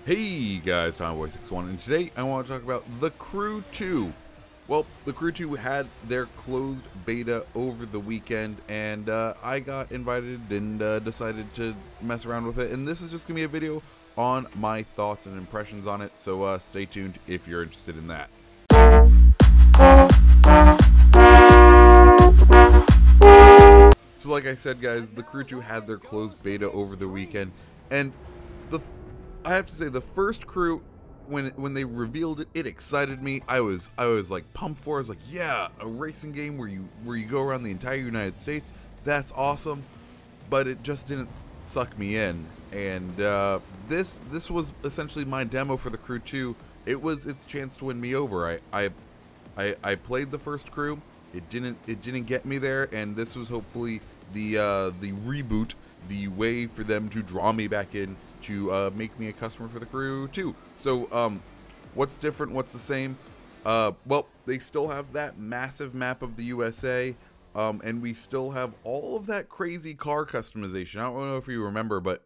Hey guys, Tomboy61, and today I want to talk about The Crew 2. Well, The Crew 2 had their closed beta over the weekend, and I got invited and decided to mess around with it, and this is just going to be a video on my thoughts and impressions on it, so stay tuned if you're interested in that. So like I said, guys, The Crew 2 had their closed beta over the weekend, and I have to say the first Crew, when they revealed it, it excited me. I was like pumped for it. I was like, yeah, a racing game where you go around the entire United States. That's awesome. But it just didn't suck me in. And this was essentially my demo for The Crew 2. It was its chance to win me over. I played the first Crew. It didn't get me there, and this was hopefully the reboot, the way for them to draw me back in to make me a customer for The Crew 2. So what's different? What's the same? Well, they still have that massive map of the USA, and we still have all of that crazy car customization. I don't know if you remember, but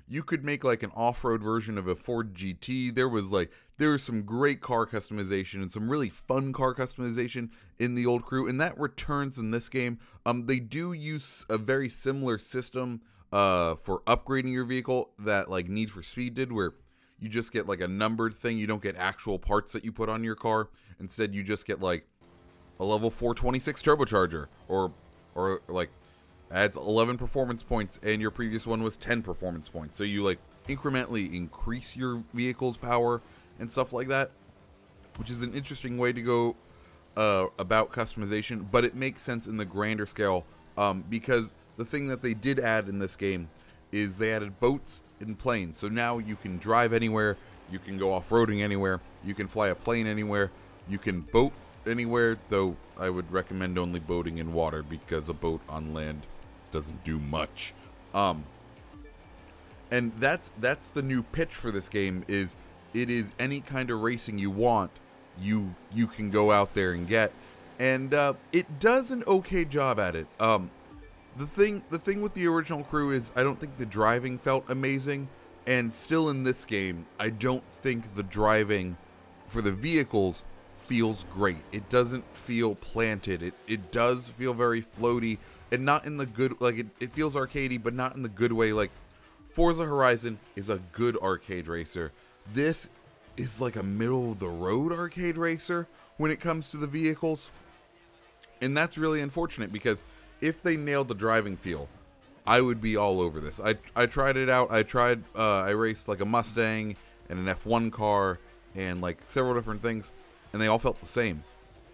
you could make like an off-road version of a Ford GT. There was some great car customization and some really fun car customization in the old Crew, and that returns in this game. They do use a very similar system for upgrading your vehicle that like Need for Speed did, where you just get like a numbered thing. You don't get actual parts that you put on your car. Instead, you just get like a level 426 turbocharger, or like adds 11 performance points, and your previous one was 10 performance points. So you like incrementally increase your vehicle's power and stuff like that, which is an interesting way to go about customization, but it makes sense in the grander scale, because the thing that they did add in this game is they added boats and planes. So now you can drive anywhere, you can go off-roading anywhere, you can fly a plane anywhere, you can boat anywhere, though I would recommend only boating in water because a boat on land doesn't do much. And that's the new pitch for this game. Is it is any kind of racing you want, you can go out there and get, and it does an okay job at it. The thing with the original Crew is I don't think the driving felt amazing, and still in this game I don't think the driving for the vehicles feels great. It doesn't feel planted. It does feel very floaty, and not in the good, like it feels arcadey, but not in the good way. Like Forza Horizon is a good arcade racer. This is like a middle of the road arcade racer when it comes to the vehicles, and that's really unfortunate, because if they nailed the driving feel, I would be all over this. I tried it out. I raced like a Mustang and an F1 car and like several different things, and they all felt the same.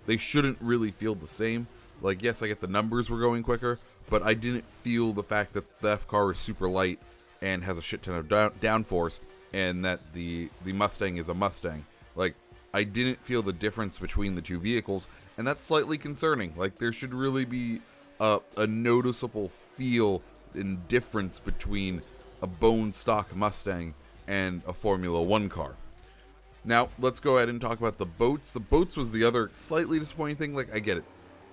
They shouldn't really feel the same. Like, yes, I get the numbers were going quicker, but I didn't feel the fact that the F car is super light and has a shit ton of downforce, and that the Mustang is a Mustang. Like, I didn't feel the difference between the two vehicles, and that's slightly concerning. Like, there should really be a noticeable feel and difference between a bone stock Mustang and a Formula 1 car. Now, let's go ahead and talk about the boats. The boats was the other slightly disappointing thing. Like, I get it.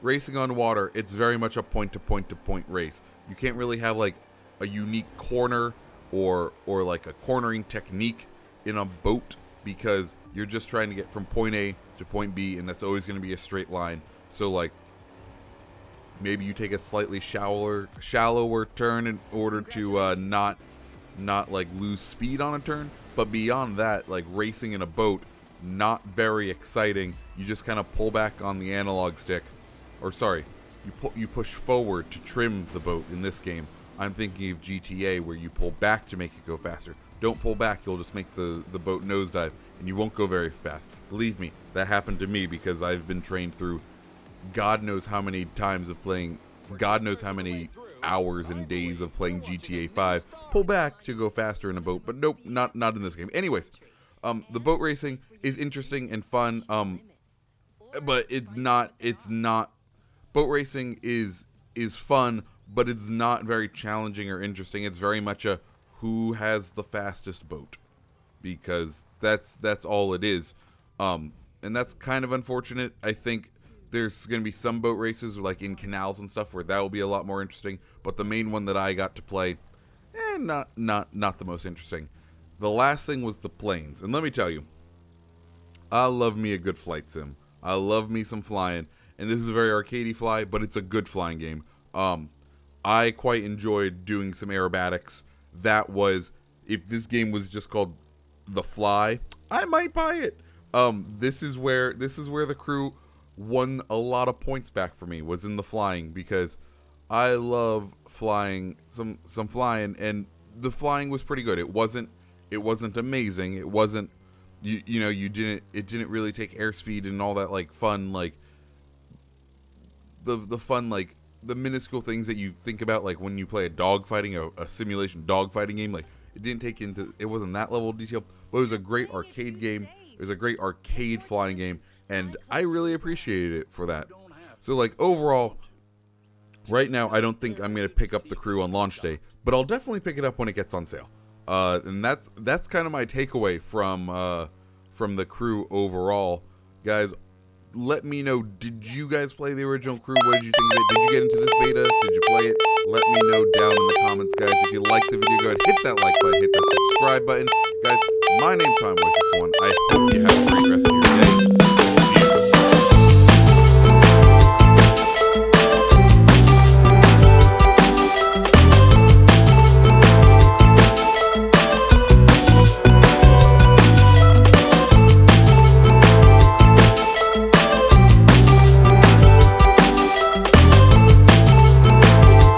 Racing on water, it's very much a point-to-point-to-point race. You can't really have, like, a unique corner or like, a cornering technique in a boat, because you're just trying to get from point A to point B, and that's always going to be a straight line. So, like, maybe you take a slightly shallower turn in order to not like lose speed on a turn. But beyond that, like racing in a boat, not very exciting. You just kind of pull back on the analog stick, or sorry, you push forward to trim the boat. In this game, I'm thinking of GTA, where you pull back to make it go faster. Don't pull back, you'll just make the boat nosedive, and you won't go very fast. Believe me, that happened to me, because I've been trained through God knows how many times of playing, God knows how many hours and days of playing GTA 5. Pull back to go faster in a boat, but nope, not in this game. Anyways, the boat racing is interesting and fun, but it's not. Boat racing is fun, but it's not very challenging or interesting. It's very much a who has the fastest boat, because that's all it is, and that's kind of unfortunate. I think there's going to be some boat races like in canals and stuff where that will be a lot more interesting, but the main one that I got to play, not the most interesting. The last thing was the planes. And let me tell you, I love me a good flight sim. I love me some flying. And this is a very arcadey fly, but it's a good flying game. I quite enjoyed doing some aerobatics. That was, if this game was just called The Fly, I might buy it. This is where the crew won a lot of points back for me, was in the flying, because I love flying, some flying, and the flying was pretty good. It wasn't amazing. It wasn't, you know, it didn't really take airspeed and all that, like, fun, like, the fun, like, the minuscule things that you think about, like when you play a simulation dogfighting game. Like, it wasn't that level of detail, but it was a great arcade game. It was a great arcade flying game, and I really appreciated it for that. So, like, overall, right now, I don't think I'm going to pick up the crew on launch day, but I'll definitely pick it up when it gets on sale. And that's kind of my takeaway from the crew overall. Guys, let me know, did you guys play the original crew? What did you think of it? Did you get into this beta? Did you play it? Let me know down in the comments, guys. If you liked the video, go ahead, hit that like button, hit that subscribe button. Guys, my name's TimeBoy61. I hope you have a great rest of your day.